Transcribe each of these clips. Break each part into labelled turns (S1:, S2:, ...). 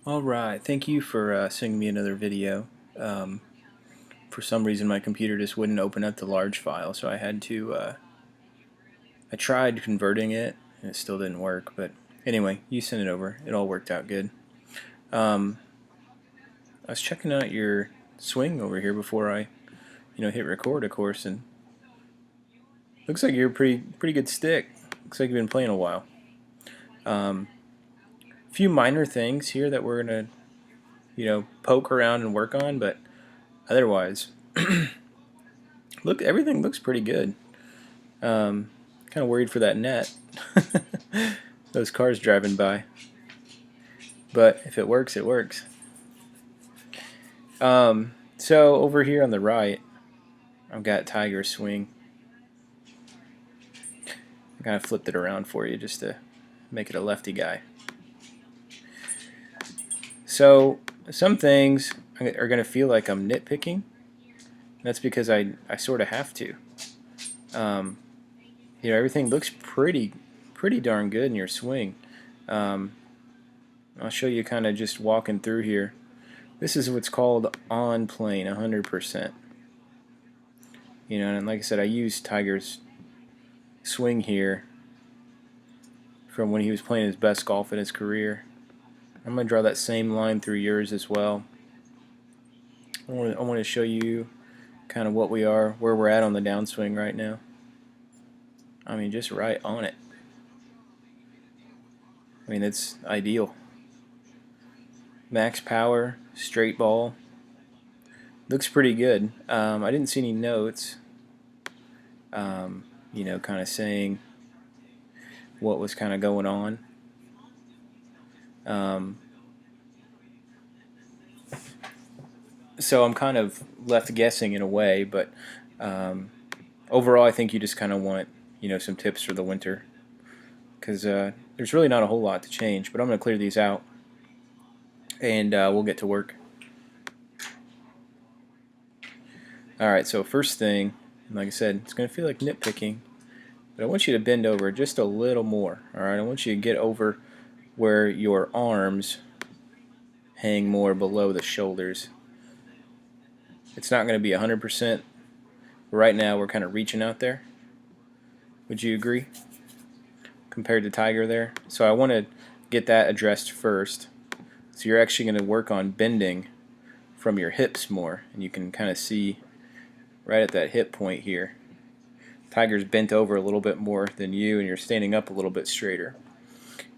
S1: Alright, thank you for sending me another video. For some reason my computer just wouldn't open up the large file, so I had to, I tried converting it and it still didn't work, but anyway, you sent it over. It all worked out good. I was checking out your swing over here before I, hit record, of course, and looks like you're a pretty good stick. Looks like you've been playing a while. A few minor things here that we're gonna, poke around and work on, but otherwise, look, everything looks pretty good. Kind of worried for that net. Those cars driving by. But if it works, it works. So over here on the right, I've got Tiger's swing. I kind of flipped it around for you just to make it a lefty guy. So some things are going to feel like I'm nitpicking. That's because I sort of have to. Everything looks pretty darn good in your swing. I'll show you kind of just walking through here. This is what's called on plane, 100%. And like I said, I used Tiger's swing here from when he was playing his best golf in his career. I'm going to draw that same line through yours as well. I want to show you kind of what we are, where we're at on the downswing right now. I mean, just right on it. I mean, it's ideal. Max power, straight ball. Looks pretty good. I didn't see any notes, kind of saying what was kind of going on. So I'm kind of left guessing in a way, but overall I think you just kind of want, some tips for the winter, because there's really not a whole lot to change, but I'm going to clear these out and we'll get to work. Alright, so first thing, like I said, it's going to feel like nitpicking, but I want you to bend over just a little more. Alright, I want you to get over where your arms hang more below the shoulders. It's not going to be 100%. Right now we're kind of reaching out there. Would you agree? Compared to Tiger there. So I want to get that addressed first. So you're actually going to work on bending from your hips more, and you can kind of see right at that hip point here. Tiger's bent over a little bit more than you, and you're standing up a little bit straighter.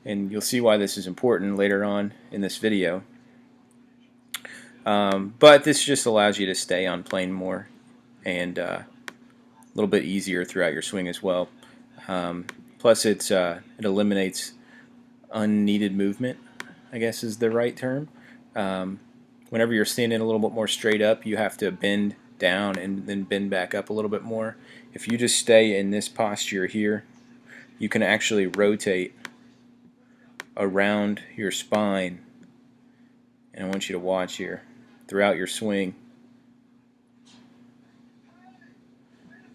S1: And you'll see why this is important later on in this video. But this just allows you to stay on plane more and a little bit easier throughout your swing as well. Plus it eliminates unneeded movement, I guess is the right term. Whenever you're standing a little bit more straight up, you have to bend down and then bend back up a little bit more. If you just stay in this posture here, you can actually rotate around your spine. And I want you to watch here throughout your swing.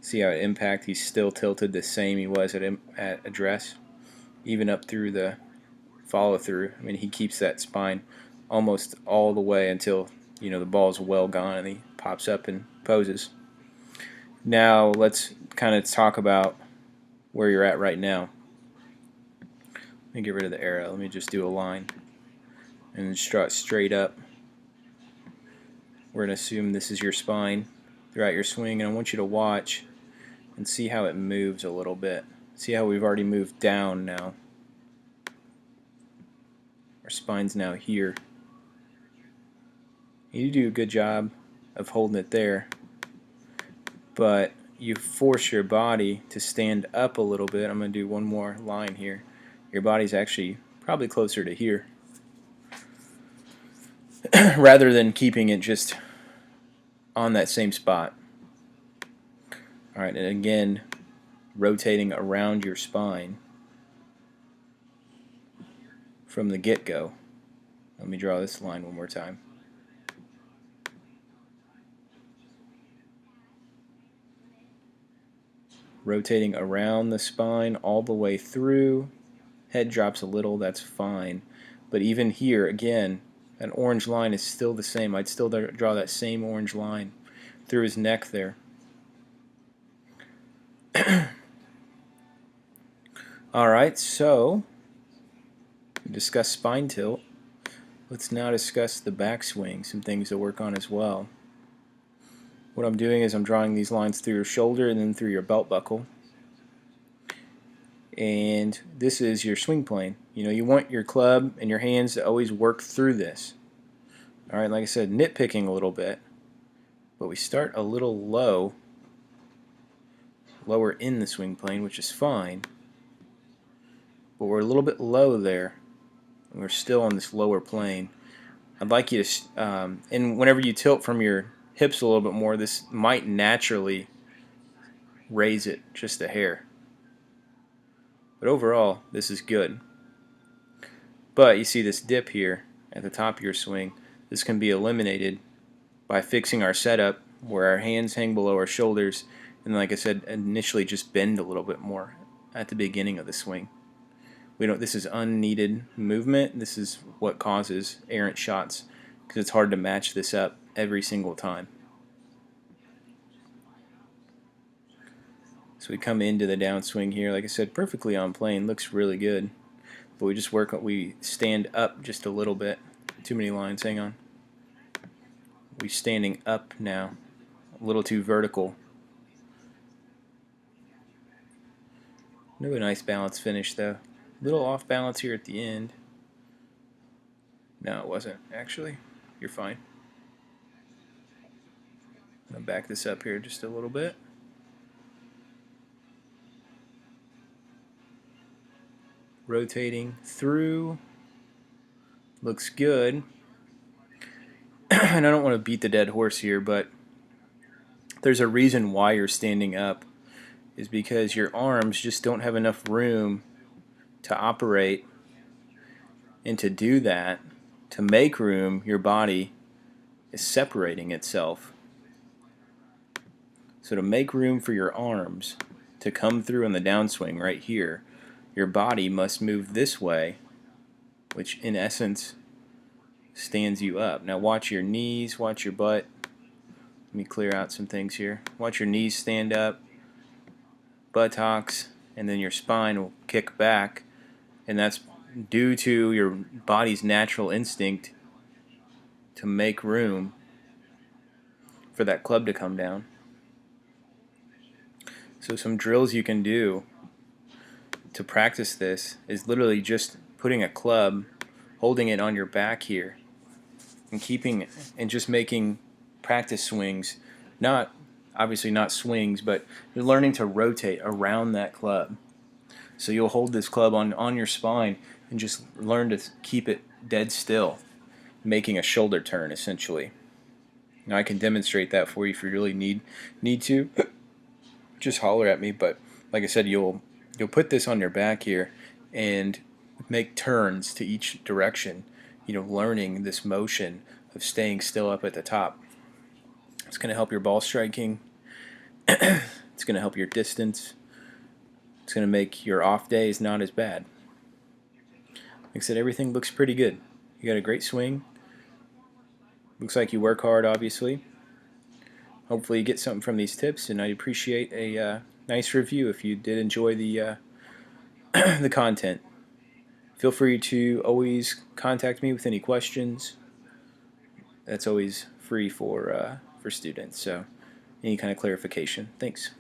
S1: See how at impact he's still tilted the same he was at address, even up through the follow through. I mean, he keeps that spine almost all the way until the ball's well gone and he pops up and poses. Now let's kind of talk about where you're at right now. Let me get rid of the arrow. Let me just do a line and draw it straight up. We're going to assume this is your spine throughout your swing, and I want you to watch and see how it moves a little bit. See how we've already moved down now. Our spine's now here. You do a good job of holding it there, but you force your body to stand up a little bit. I'm going to do one more line here. Your body's actually probably closer to here rather than keeping it just on that same spot. Alright, and again, rotating around your spine from the get-go. Let me draw this line one more time. Rotating around the spine all the way through. Head drops a little, that's fine. But even here, again, That orange line is still the same. I'd still draw that same orange line through his neck there. Alright, so we discussed spine tilt. Let's now discuss the backswing, some things to work on as well. What I'm doing is I'm drawing these lines through your shoulder and then through your belt buckle. And this is your swing plane. You know, you want your club and your hands to always work through this. Alright, like I said, nitpicking a little bit. But we start a little lower in the swing plane, which is fine. But we're a little bit low there. And we're still on this lower plane. I'd like you to, and whenever you tilt from your hips a little bit more, this might naturally raise it just a hair. But overall, this is good. But you see this dip here at the top of your swing. This can be eliminated by fixing our setup where our hands hang below our shoulders, and like I said, initially just bend a little bit more at the beginning of the swing. This is unneeded movement. This is what causes errant shots because it's hard to match this up every single time. So we come into the downswing here, like I said, perfectly on plane, looks really good. But we stand up just a little bit. Too many lines, hang on. We're standing up now, a little too vertical. Another nice balance finish though. Little off balance here at the end. No, it wasn't actually. You're fine. I'm gonna back this up here just a little bit. Rotating through. Looks good. And I don't want to beat the dead horse here, but there's a reason why you're standing up. Is because your arms just don't have enough room to operate, and to do that, to make room, your body is separating itself. So to make room for your arms to come through in the downswing right here, your body must move this way, which in essence stands you up. Now watch your knees, watch your butt. Let me clear out some things here. Watch your knees stand up, buttocks, and then your spine will kick back. And that's due to your body's natural instinct to make room for that club to come down. So some drills you can do to practice this is literally just putting a club, holding it on your back here, and just making practice swings, obviously not swings, but you're learning to rotate around that club. So you'll hold this club on your spine and just learn to keep it dead still, making a shoulder turn essentially. Now I can demonstrate that for you if you really need to. Just holler at me, but like I said, you'll put this on your back here and make turns to each direction, learning this motion of staying still up at the top. It's going to help your ball striking. It's going to help your distance. It's going to make your off days not as bad. Like I said, everything looks pretty good. You got a great swing. Looks like you work hard, obviously. Hopefully you get something from these tips, and I'd appreciate a nice review if you did enjoy the the content. Feel free to always contact me with any questions. That's always free for students, so any kind of clarification. Thanks.